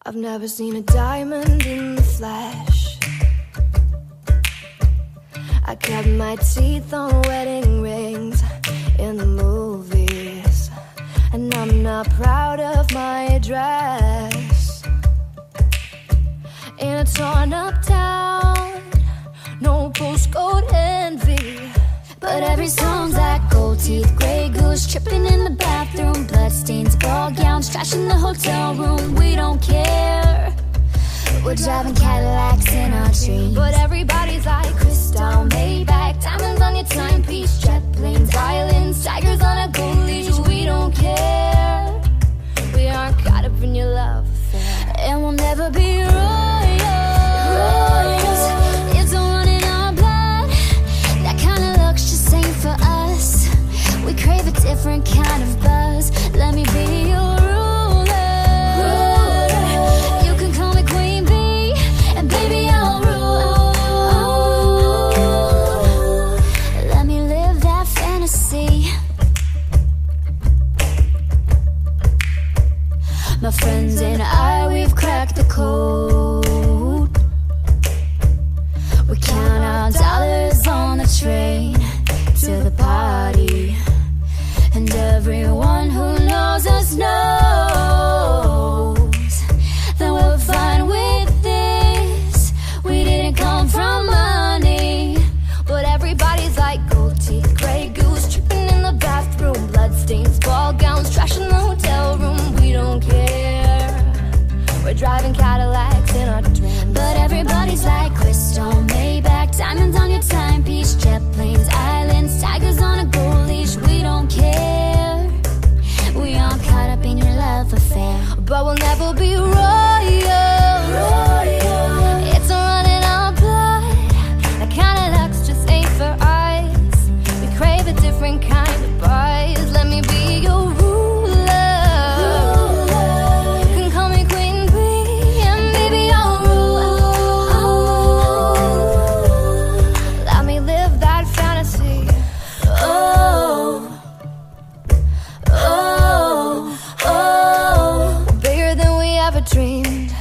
I've never seen a diamond in the flesh. I cut my teeth on wedding rings in the movies, and I'm not proud of my dress. In a torn up town, no postcode envy, but every song's like gold teeth, grey goose, tripping in the bathroom, bloodstains, ball gowns, trash in the hotel room. We don't care. We're driving Cadillacs in our dreams, but everybody's like crystal, Maybach, diamonds on your timepiece, jet planes, violins, tigers on a gold leash. We don't care. We aren't caught up in your love affair, and we'll never be royals. It's a run in our blood. That kind of luck's just ain't for us. We crave a different kind of buzz. Let me be your ruler. You can call me Queen Bee, and baby I'll rule. Let me live that fantasy. My friends and I, we've cracked the code. We count our dollars on the train to the party, and everyone who knows us knows that we're fine with this. We didn't come from money, but everybody's like gold teeth, grey goose, tripping in the bathroom, bloodstains, ball gowns, trash in the hotel room. We don't care. We're driving Cadillacs in our dreams, but everybody's like crystal, Maybach, diamonds on your timepiece, jet planes, islands, tigers on a gold leash. We don't care. We aren't caught up in your love affair, but we'll never be royals. It's a run in our blood. That kind of luck's just ain't for us. We crave a different kind of buzz. Let me be your ruler. You can call me Queen Bee, and baby I'll rule. Let me live that fantasy. Oh, oh, oh, bigger than we ever dreamed,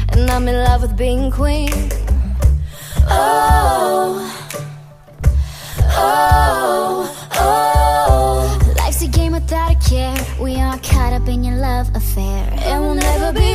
and I'm in love with being queen. Oh, oh, oh, life's a game without a care. We aren't caught up in your love affair, and we'll never be